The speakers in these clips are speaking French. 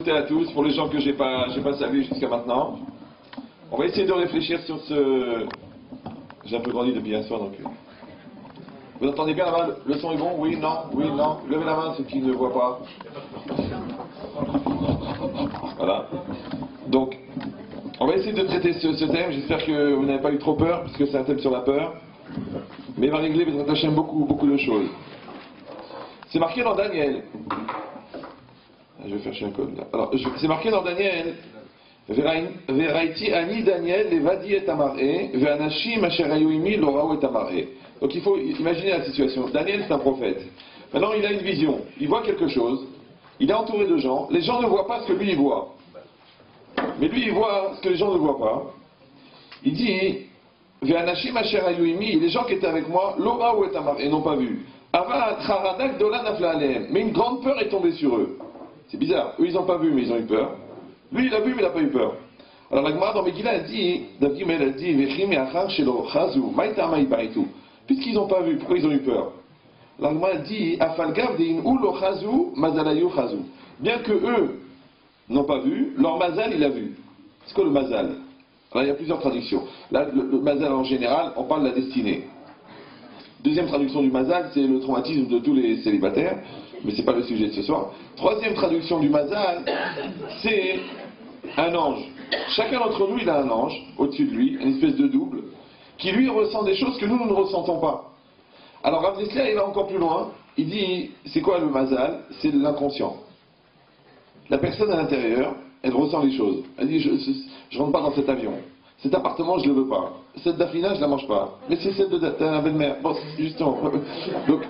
À tous, pour les gens que j'ai pas salués jusqu'à maintenant. On va essayer de réfléchir sur ce... J'ai un peu grandi depuis hier soir, donc... Vous entendez bien là-bas? Le son est bon? Oui, non? Oui, non? Levez la main ceux qui ne voient pas. Voilà. Donc, on va essayer de traiter ce thème. J'espère que vous n'avez pas eu trop peur, puisque c'est un thème sur la peur. Mais dans l'anglais, vous attachez beaucoup de choses. C'est marqué dans Daniel. Je vais chercher un code là. Alors, c'est marqué dans Daniel. Veraiti ani Daniel levadi et amaré, ve'anashim asher hayu imi lo ra'u et amaré. Donc il faut imaginer la situation. Daniel c'est un prophète. Maintenant il a une vision. Il voit quelque chose. Il est entouré de gens. Les gens ne voient pas ce que lui il voit. Mais lui il voit ce que les gens ne voient pas. Il dit ve'anashim asher hayu imi, les gens qui étaient avec moi lo ra'u et amaré n'ont pas vu. Ava charadak dola nafla alehem. Mais une grande peur est tombée sur eux. C'est bizarre. Eux, ils n'ont pas vu, mais ils ont eu peur. Lui, il a vu, mais il n'a pas eu peur. Alors, la Gemara dans Megillah, elle dit, puisqu'ils n'ont pas vu, pourquoi ils ont eu peur? La Gemara dit, bien que eux n'ont pas vu, leur mazal, il a vu. C'est quoi le mazal? Alors, il y a plusieurs traductions. Là, le mazal, en général, on parle de la destinée. Deuxième traduction du mazal, c'est le traumatisme de tous les célibataires. Mais ce n'est pas le sujet de ce soir. Troisième traduction du mazal, c'est un ange. Chacun d'entre nous, il a un ange au-dessus de lui, une espèce de double, qui lui ressent des choses que nous ne ressentons pas. Alors Rav Dessler, il va encore plus loin. Il dit, c'est quoi le mazal? C'est l'inconscient. La personne à l'intérieur, elle ressent les choses. Elle dit, je ne rentre pas dans cet avion. Cet appartement, je ne le veux pas. Cette dafina, je ne la mange pas. Mais c'est celle de ta belle-mère. Bon, justement. Donc,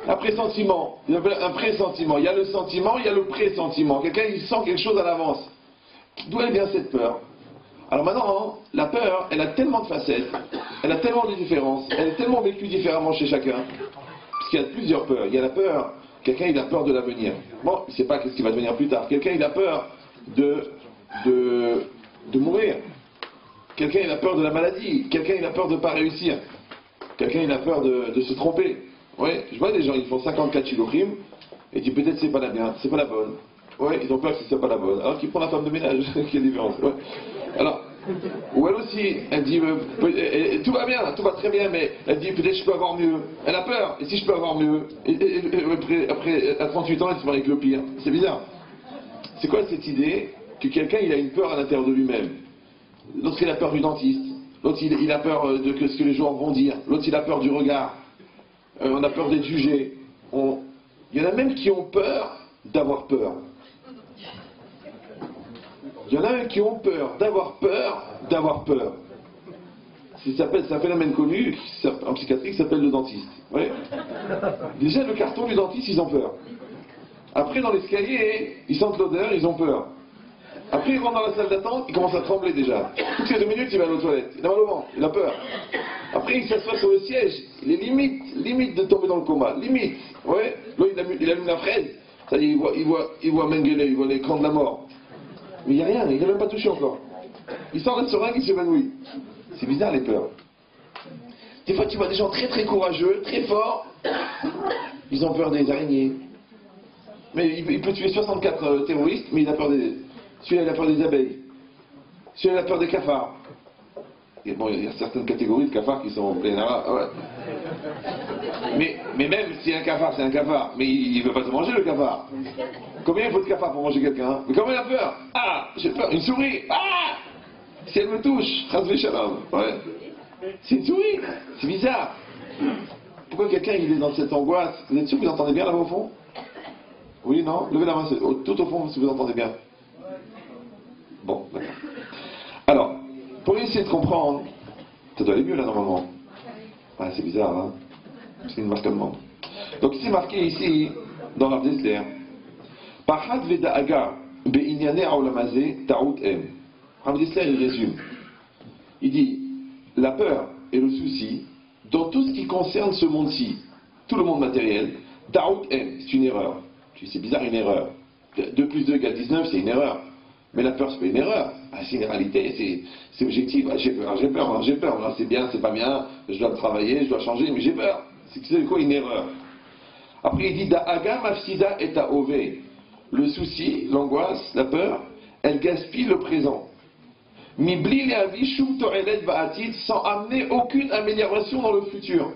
un pressentiment. Il y a un pressentiment. Il y a le sentiment, il y a le pressentiment. Quelqu'un, il sent quelque chose à l'avance. D'où elle vient cette peur? Alors maintenant, la peur, elle a tellement de facettes, elle a tellement de différences, elle est tellement vécue différemment chez chacun. Parce qu'il y a plusieurs peurs. Il y a la peur, quelqu'un, il a peur de l'avenir. Bon, il ne sait pas ce qui va devenir plus tard. Quelqu'un, il a peur de mourir. Quelqu'un, il a peur de la maladie. Quelqu'un, il a peur de ne pas réussir. Quelqu'un, il a peur de se tromper. Ouais, je vois des gens, ils font 54 kilocrimes, et ils disent peut-être c'est pas la bien, c'est pas la bonne. Ouais, ils ont peur que c'est pas la bonne. Alors qu'ils prennent la femme de ménage, quelle différence. Ouais. Alors, ou elle aussi, elle dit tout va bien, tout va très bien, mais elle dit peut-être je peux avoir mieux. Elle a peur, et si je peux avoir mieux, après à 38 ans, elle se marie avec le pire. C'est bizarre. C'est quoi cette idée que quelqu'un il a une peur à l'intérieur de lui-même? L'autre il a peur du dentiste, l'autre il a peur de ce que les gens vont dire, l'autre il a peur du regard. On a peur d'être jugé. Il y en a même qui ont peur d'avoir peur. Il y en a même qui ont peur d'avoir peur. C'est un phénomène connu en psychiatrie qui s'appelle le dentiste. Ouais. Déjà, le carton du dentiste, ils ont peur. Après, dans l'escalier, ils sentent l'odeur, ils ont peur. Après, ils rentrent dans la salle d'attente, ils commencent à trembler déjà. Toutes ces 2 minutes, il va aux toilettes. Il a mal au ventre, il a peur. Après, il s'assoit sur le siège. Il est limite de tomber dans le coma. Limite. Ouais. Là, il allume la fraise. Ça y est, il voit Mengele, il voit l'écran de la mort. Mais il n'y a rien, il n'a même pas touché encore. Il sort de seringue, il s'évanouit. C'est bizarre, les peurs. Des fois, tu vois des gens très très courageux, très forts. Ils ont peur des araignées. Mais il peut tuer 64 terroristes, mais il a peur des... Celui-là, il a peur des abeilles. Celui-là, il a peur des cafards. Et bon, il y a certaines catégories de cafards qui sont pleines à... Ouais. Mais même si un cafard, c'est un cafard. Mais il ne veut pas te manger, le cafard. Combien il faut de cafards pour manger quelqu'un? Mais comment il a peur? Ah, j'ai peur. Une souris. Ah, si elle me touche. Chazvé shalom. Ouais. C'est une souris. C'est bizarre. Pourquoi quelqu'un il est dans cette angoisse? Vous êtes sûr que vous entendez bien là-bas au fond? Oui, non? Levez la main tout au fond si vous entendez bien. Bon, d'accord. Alors, pour essayer de comprendre, ça doit aller mieux là normalement. Ah, c'est bizarre, hein? C'est une marque allemande. Donc c'est marqué ici, dans Rav Dessler, Pachad veda'aga be'inyane ha'olamazeh ta'ut em. Rav Dessler, il résume. Il dit, la peur et le souci, dans tout ce qui concerne ce monde-ci, tout le monde matériel, ta'ut em, c'est une erreur. C'est bizarre, une erreur. 2 plus 2 égale 19, c'est une erreur. Mais la peur, c'est pas une erreur. C'est une réalité, c'est objectif. J'ai peur. Alors, c'est bien, c'est pas bien, je dois me travailler, je dois changer, mais j'ai peur. C'est quoi une erreur? Après, il dit Da'aga mafsida et ta'ove. le souci, l'angoisse, la peur, elle gaspille le présent. Mibli le'avi shum to'elet ba'atid, sans amener aucune amélioration dans le futur.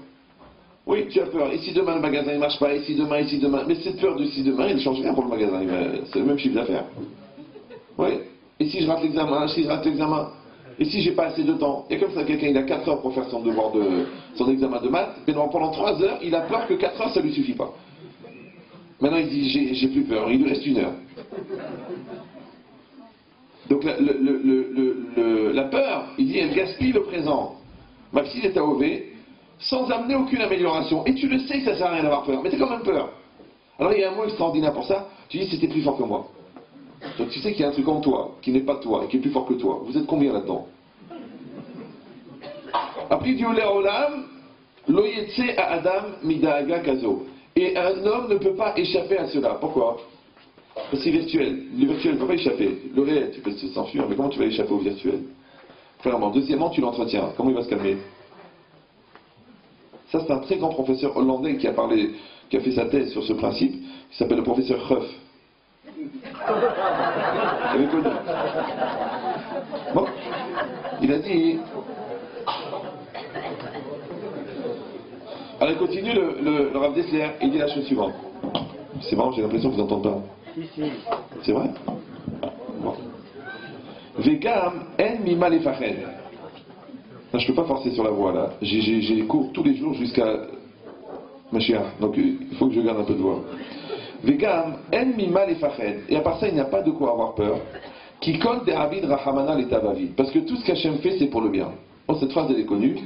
Oui, tu as peur. Et si demain le magasin ne marche pas, et si demain, mais cette peur de si demain, il ne change rien pour le magasin. C'est le même chiffre d'affaires. Oui. Et si je rate l'examen, et si j'ai pas assez de temps. Et comme ça, quelqu'un il a 4 heures pour faire son devoir son examen de maths, mais pendant 3 heures, il a peur que 4 heures, ça lui suffit pas. Maintenant, il dit, j'ai plus peur, il lui reste 1 heure. Donc la peur, il dit, elle gaspille le présent. Maxime est AOV, sans amener aucune amélioration. Et tu le sais que ça sert à rien d'avoir peur, mais tu as quand même peur. Alors il y a un mot extraordinaire pour ça, tu dis, c'était plus fort que moi. Donc tu sais qu'il y a un truc en toi, qui n'est pas toi, et qui est plus fort que toi. Vous êtes combien là-dedans? Après, il dit, olam, lo yetse à Adam midaaga kazo. Et un homme ne peut pas échapper à cela. Pourquoi? Parce que c'est virtuel. Le virtuel ne peut pas échapper. Le réel, tu peux s'enfuir, mais comment tu vas échapper au virtuel? Premièrement. Deuxièmement, tu l'entretiens. Comment il va se calmer? Ça, c'est un très grand professeur hollandais qui a fait sa thèse sur ce principe, qui s'appelle le professeur Ruff. Vous avez connu? Bon. Il a dit... Alors il continue le Rav Dessler, il dit la chose suivante. C'est marrant, j'ai l'impression que vous n'entendez pas. C'est vrai? Bon. Vegam en mima lefached. Je ne peux pas forcer sur la voix là. J'ai cours tous les jours jusqu'à Mashiach. Donc il faut que je garde un peu de voix. Vegam en mima lefached. Et à part ça, il n'y a pas de quoi avoir peur. Qui kol de avid rahamana letavavid. Parce que tout ce qu'Hachem fait, c'est pour le bien. Bon, cette phrase elle est connue.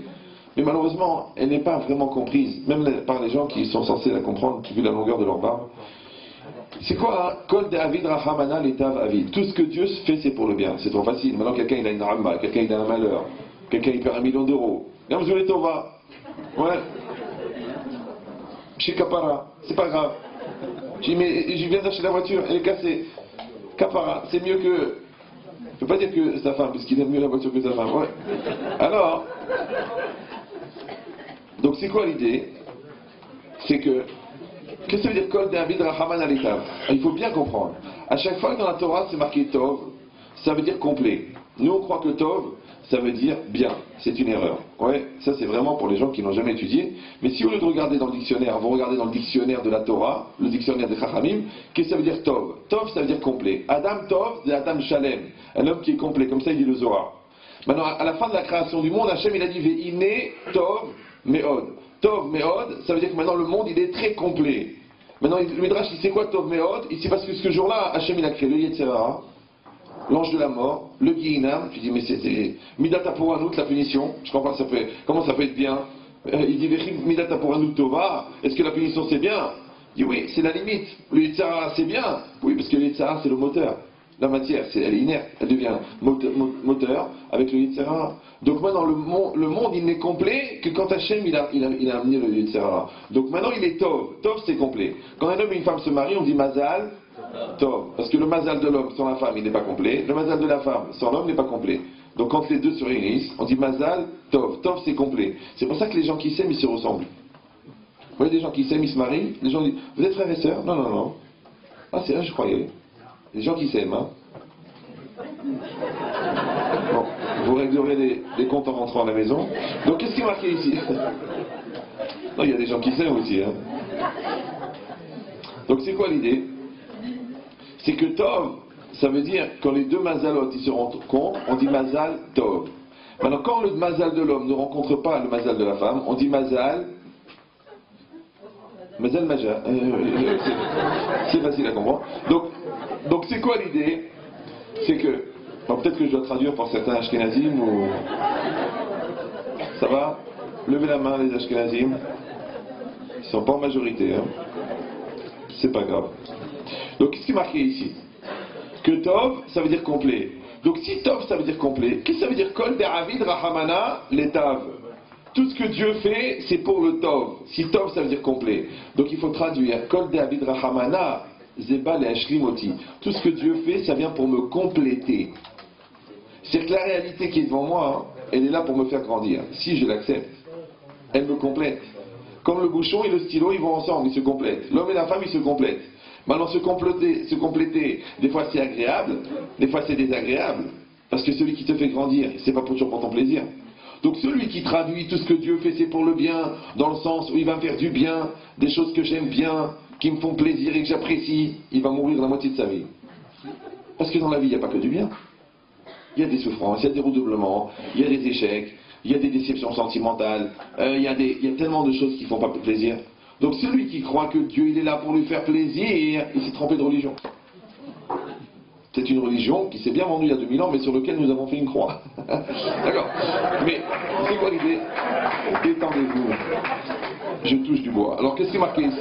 Mais malheureusement, elle n'est pas vraiment comprise, même par les gens qui sont censés la comprendre, vu la longueur de leur barbe. C'est quoi, Kol David Rahamana Letav Avid? Tout ce que Dieu fait, c'est pour le bien. C'est trop facile. Maintenant, quelqu'un il a une ramma, quelqu'un il a un malheur, quelqu'un il perd 1 million d'euros. Là, vous voulez Tova. Ouais. Chez Kapara, c'est pas grave. J'ai dit, mais je viens d'acheter la voiture, elle est cassée. Kapara, c'est mieux que. Je ne peux pas dire que sa femme, parce qu'il aime mieux la voiture que sa femme. Ouais. Alors. Donc c'est quoi l'idée? C'est que, qu'est-ce que ça veut dire Kol David Rahaman Alitav? Il faut bien comprendre. À chaque fois que dans la Torah c'est marqué Tov, ça veut dire complet. Nous on croit que Tov, ça veut dire bien. C'est une erreur. Ouais, ça c'est vraiment pour les gens qui n'ont jamais étudié. Mais si au lieu de regarder dans le dictionnaire, vous regardez dans le dictionnaire de la Torah, le dictionnaire des Chachamim, qu'est-ce que ça veut dire Tov? Tov ça veut dire complet. Adam Tov, c'est Adam Shalem. Un homme qui est complet, comme ça il dit le Zohar. Maintenant, à la fin de la création du monde, Hachem il a dit Ve'ine Tov Me'od. Tov Me'od, ça veut dire que maintenant le monde il est très complet. Maintenant le Midrash il sait quoi Tov Me'od? Il sait parce que ce jour-là, Hachem il a créé le Yetzirah, l'ange de la mort, le Guinam. Tu dis mais c'est Midata pour Anout, la punition. Je comprends pas, comment ça peut être bien? Il dit Midata pour Anout Tova, est-ce que la punition c'est bien? Il dit oui, c'est la limite. Le Yetzirah c'est bien. Oui, parce que le Yetzirah c'est le moteur. La matière, elle est inerte, elle devient moteur avec le Yetzirah. Donc maintenant, le monde, il n'est complet que quand Hachem, il a amené le Yetzirah. Donc maintenant, il est Tov. Tov, c'est complet. Quand un homme et une femme se marient, on dit Mazal, Tov. Parce que le Mazal de l'homme sans la femme, il n'est pas complet. Le Mazal de la femme sans l'homme n'est pas complet. Donc quand les deux se réunissent, on dit Mazal, Tov. Tov, c'est complet. C'est pour ça que les gens qui s'aiment, ils se ressemblent. Vous voyez des gens qui s'aiment, ils se marient. Les gens disent, vous êtes frères et sœurs? Non, non, non. Ah, c'est vrai, je croyais. Les gens qui s'aiment, hein. Bon, vous réglerez les comptes en rentrant à la maison. Donc, qu'est-ce qui est marqué ici? Non, il y a des gens qui s'aiment aussi, hein. Donc, c'est quoi l'idée? C'est que Tov, ça veut dire, quand les deux mazalot, ils se rencontrent, on dit Mazal Tov. Maintenant, quand le Mazal de l'homme ne rencontre pas le Mazal de la femme, on dit Mazal... Mazal Maja. C'est facile à comprendre. Donc c'est quoi l'idée? C'est que, peut-être que je dois traduire pour certains Ashkenazim ou... Ça va? Levez la main les Ashkenazim. Ils ne sont pas en majorité. Hein. C'est pas grave. Donc qu'est-ce qui est marqué ici? Que Tov, ça veut dire complet. Donc si Tov, ça veut dire complet, qu'est-ce que ça veut dire? Kol Beravid Rahamana Letav. Tout ce que Dieu fait, c'est pour le Tov. Si Tov, ça veut dire complet. Donc il faut traduire. Kol David Rahamana, Zeba le Hashlimoti. Tout ce que Dieu fait, ça vient pour me compléter. C'est que la réalité qui est devant moi, hein, elle est là pour me faire grandir. Si je l'accepte, elle me complète. Comme le bouchon et le stylo, ils vont ensemble, ils se complètent. L'homme et la femme, ils se complètent. Maintenant, se compléter, des fois c'est agréable, des fois c'est désagréable. Parce que celui qui te fait grandir, c'est pas toujours pour ton plaisir. Donc celui qui traduit tout ce que Dieu fait, c'est pour le bien, dans le sens où il va me faire du bien, des choses que j'aime bien, qui me font plaisir et que j'apprécie, il va mourir la moitié de sa vie. Parce que dans la vie, il n'y a pas que du bien. Il y a des souffrances, il y a des redoublements, il y a des échecs, il y a des déceptions sentimentales, il y a tellement de choses qui ne font pas plaisir. Donc celui qui croit que Dieu il est là pour lui faire plaisir, il s'est trompé de religion. C'est une religion qui s'est bien vendue il y a 2000 ans, mais sur laquelle nous avons fait une croix. D'accord. Mais c'est quoi l'idée? Détendez-vous. Je touche du bois. Alors qu'est-ce qui est marqué ici?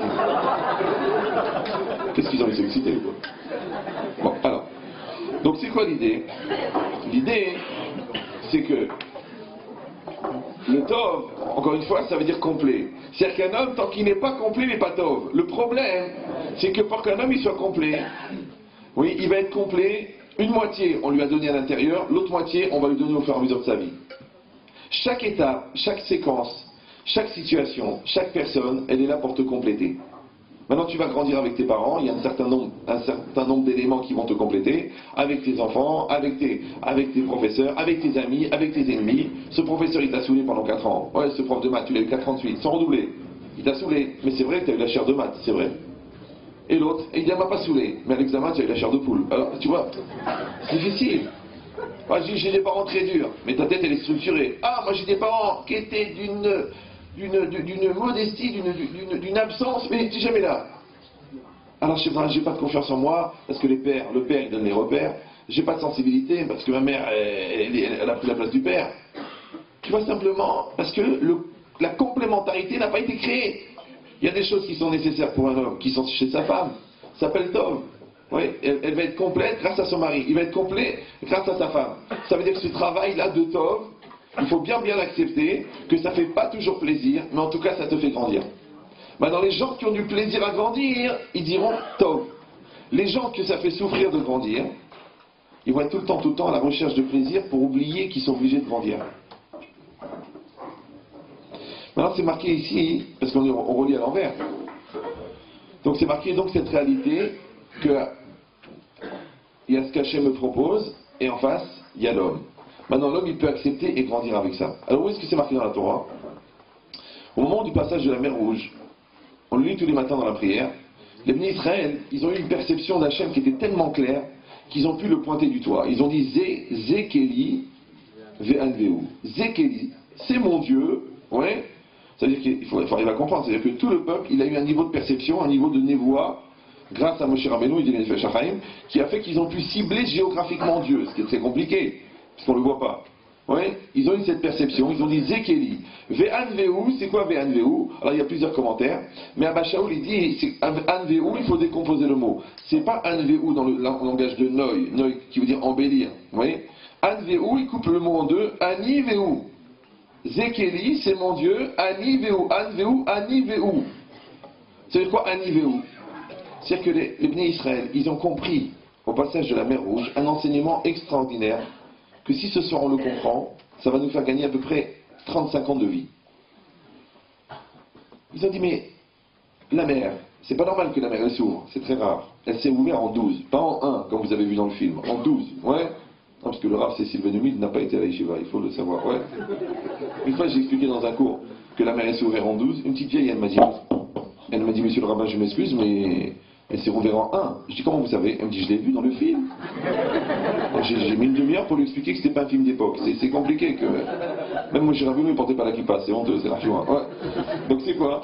Qu'est-ce qu'ils ont été excités ou quoi? Bon, alors. Donc c'est quoi l'idée? L'idée, c'est que le tov, encore une fois, ça veut dire complet. C'est-à-dire qu'un homme, tant qu'il n'est pas complet, il n'est pas tov. Le problème, c'est que pour qu'un homme il soit complet, oui, il va être complet, une moitié on lui a donné à l'intérieur, l'autre moitié on va lui donner au fur et à mesure de sa vie. Chaque étape, chaque séquence, chaque situation, chaque personne, elle est là pour te compléter. Maintenant tu vas grandir avec tes parents, il y a un certain nombre d'éléments qui vont te compléter, avec tes enfants, avec tes professeurs, avec tes amis, avec tes ennemis. Ce professeur il t'a saoulé pendant 4 ans, ouais ce prof de maths, tu l'as eu 4 ans de suite, sans redoubler. Il t'a saoulé, mais c'est vrai que tu as eu la chair de maths, c'est vrai. Et l'autre, il ne m'a pas saoulé, mais à l'examen, tu as eu la chair de poule. Alors, tu vois, c'est difficile. Moi, j'ai des parents très durs, mais ta tête, elle est structurée. Ah, moi, j'ai des parents qui étaient d'une modestie, d'une absence, mais tu n'es jamais là. Alors, je sais pas, j'ai pas de confiance en moi, parce que le père, il donne les repères. J'ai pas de sensibilité, parce que ma mère, elle a pris la place du père. Tu vois, simplement, parce que la complémentarité n'a pas été créée. Il y a des choses qui sont nécessaires pour un homme, qui sont chez sa femme. Ça s'appelle Tov. Oui, elle va être complète grâce à son mari. Il va être complet grâce à sa femme. Ça veut dire que ce travail-là de Tov, il faut bien l'accepter, que ça ne fait pas toujours plaisir, mais en tout cas, ça te fait grandir. Maintenant, les gens qui ont du plaisir à grandir, ils diront Tov. Les gens que ça fait souffrir de grandir, ils vont être tout le temps à la recherche de plaisir pour oublier qu'ils sont obligés de grandir. Maintenant, c'est marqué ici, parce qu'on relit à l'envers. Donc, c'est marqué donc cette réalité que il y a ce qu'Hachem me propose, et en face, il y a l'homme. Maintenant, l'homme, il peut accepter et grandir avec ça. Alors, où est-ce que c'est marqué dans la Torah? Au moment du passage de la mer Rouge, on le lit tous les matins dans la prière, les Bnei Israël, ils ont eu une perception d'Hachem qui était tellement claire qu'ils ont pu le pointer du doigt. Ils ont dit Zekeli ve'anveu. Zekeli, c'est mon Dieu, ouais. C'est-à-dire qu'il faut arriver à comprendre, c'est-à-dire que tout le peuple, il a eu un niveau de perception, un niveau de névoie, grâce à Moshe Rabbeinu, il dit les Shachaim, qui a fait qu'ils ont pu cibler géographiquement Dieu, ce qui est très compliqué, parce qu'on ne le voit pas. Ouais, ils ont eu cette perception, ils ont dit Zekeli. Ve'anveu, c'est quoi Ve'anveu? Alors il y a plusieurs commentaires, mais Abba Shaul il dit, Anveu, il faut décomposer le mot. C'est pas Anveu dans le langage de Noi qui veut dire embellir. Vous voyez? Anveu, il coupe le mot en deux, Aniveu. Zekeli, c'est mon Dieu, Aniveu, Anveu, Aniveu. C'est quoi Aniveu? C'est-à-dire que les Bnei Israël, ils ont compris, au passage de la mer Rouge, un enseignement extraordinaire, que si ce soir on le comprend, ça va nous faire gagner à peu près 35 ans de vie. Ils ont dit, mais la mer, c'est pas normal que la mer elle s'ouvre, c'est très rare. Elle s'est ouverte en 12, pas en 1, comme vous avez vu dans le film, en 12, ouais. Non, parce que le Rav Cécile Benumil n'a pas été à la Yeshiva, il faut le savoir, ouais. Une fois, j'ai expliqué dans un cours que la mer s'est ouverte en 12, une petite vieille, elle m'a dit, monsieur le rabbin, je m'excuse, mais elle s'est ouverte en 1. Je dis, comment vous savez? Elle me dit, je l'ai vu dans le film. J'ai mis une demi-heure pour lui expliquer que c'était pas un film d'époque. C'est compliqué que... Même moi, chez Rabbeinu, il ne portait pas la kippa, c'est honteux, c'est la joie. Ouais. Donc c'est quoi?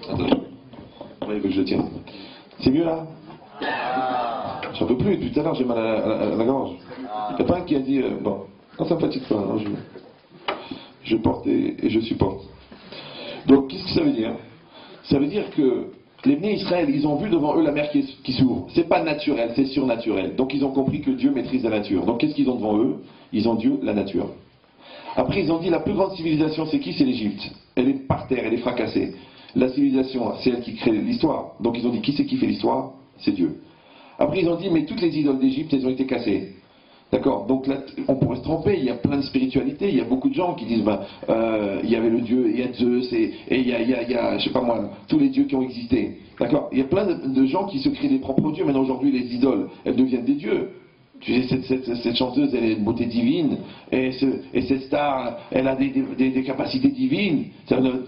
Attendez. Il faut que je le tienne. C'est mieux là? J'en peux plus, depuis tout à l'heure j'ai mal à la gorge. Il n'y a pas un qui a dit, bon, non ça me fatigue pas, non, je porte et je supporte. Donc qu'est-ce que ça veut dire? Ça veut dire que les Bnei Israël, ils ont vu devant eux la mer qui s'ouvre. C'est pas naturel, c'est surnaturel. Donc ils ont compris que Dieu maîtrise la nature. Donc qu'est-ce qu'ils ont devant eux? Ils ont Dieu, la nature. Après ils ont dit la plus grande civilisation c'est qui? C'est l'Égypte. Elle est par terre, elle est fracassée. La civilisation, c'est elle qui crée l'histoire. Donc ils ont dit qui c'est qui fait l'histoire? C'est Dieu. Après ils ont dit mais toutes les idoles d'Égypte elles ont été cassées. D'accord? Donc là, on pourrait se tromper, il y a plein de spiritualités, il y a beaucoup de gens qui disent, il y avait le dieu, il y a Zeus, et il y a, je sais pas moi, tous les dieux qui ont existé. D'accord? Il y a plein de gens qui se créent des propres dieux. Maintenant, aujourd'hui, les idoles, elles deviennent des dieux. Tu sais, cette chanteuse, elle a une beauté divine, et cette star, elle a des capacités divines.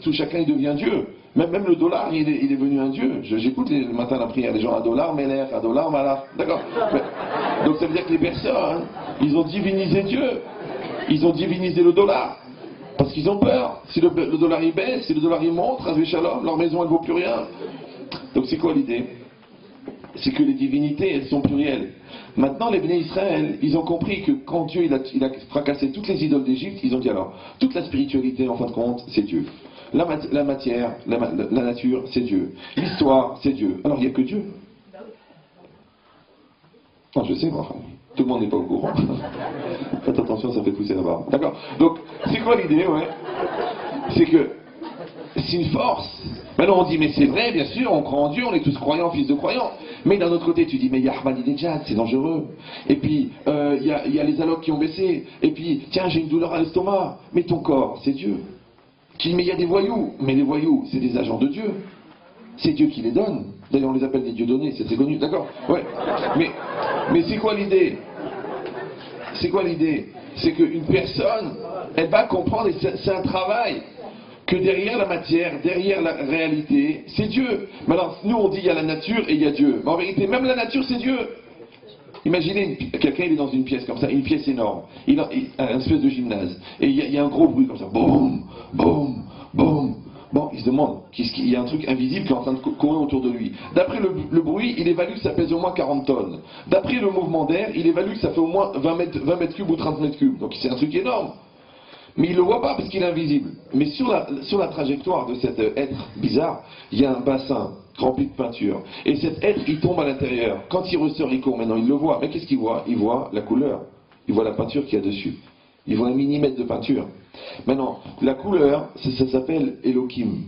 Tout chacun, il devient Dieu. Même le dollar, il est devenu un Dieu. J'écoute le matin la prière, les gens, un dollar, Melech, un dollar, Malach. D'accord? Donc ça veut dire que les personnes, ils ont divinisé Dieu. Ils ont divinisé le dollar. Parce qu'ils ont peur. Si le dollar il baisse, si le dollar il monte, Razvé Shalom, leur maison elle vaut plus rien. Donc c'est quoi l'idée? C'est que les divinités, elles sont plurielles. Maintenant, les Béné Israël, ils ont compris que quand Dieu il a fracassé toutes les idoles d'Égypte, ils ont dit alors, toute la spiritualité, en fin de compte, c'est Dieu. La matière, la nature, c'est Dieu. L'histoire, c'est Dieu. Alors, il n'y a que Dieu. Non, je sais, moi. Tout le monde n'est pas au courant. Faites attention, ça fait pousser la barbe. D'accord? Donc, c'est quoi l'idée, ouais? C'est que c'est une force. Maintenant, on dit, mais c'est vrai, bien sûr, on croit en Dieu, on est tous croyants, fils de croyants. Mais d'un autre côté, tu dis, mais il y a Ahmadinejad, c'est dangereux. Et puis, il y a les allocs qui ont baissé. Et puis, tiens, j'ai une douleur à l'estomac. Mais ton corps, c'est Dieu. Tu dis, mais il y a des voyous. Mais les voyous, c'est des agents de Dieu. C'est Dieu qui les donne. D'ailleurs, on les appelle des dieux donnés, c'est connu, d'accord? Ouais. Mais c'est quoi l'idée? C'est quoi l'idée? C'est qu'une personne, elle va comprendre, et c'est un travail, que derrière la matière, derrière la réalité, c'est Dieu. Mais alors, nous on dit il y a la nature et il y a Dieu. Mais en vérité, même la nature, c'est Dieu. Imaginez, quelqu'un il est dans une pièce comme ça, une pièce énorme, il a une espèce de gymnase, et il y a un gros bruit comme ça, boum, boum, boum. Bon, il se demande, il y a un truc invisible qui est en train de courir autour de lui. D'après le bruit, il évalue que ça pèse au moins 40 tonnes. D'après le mouvement d'air, il évalue que ça fait au moins 20 mètres cubes ou 30 mètres cubes. Donc c'est un truc énorme. Mais il ne le voit pas parce qu'il est invisible. Mais sur la trajectoire de cet être bizarre, il y a un bassin rempli de peinture. Et cet être, il tombe à l'intérieur. Quand il ressort, il court. Maintenant, il le voit. Mais qu'est-ce qu'il voit? Il voit la couleur. Il voit la peinture qu'il y a dessus. Il voit un millimètre de peinture. Maintenant, la couleur, ça s'appelle Elohim.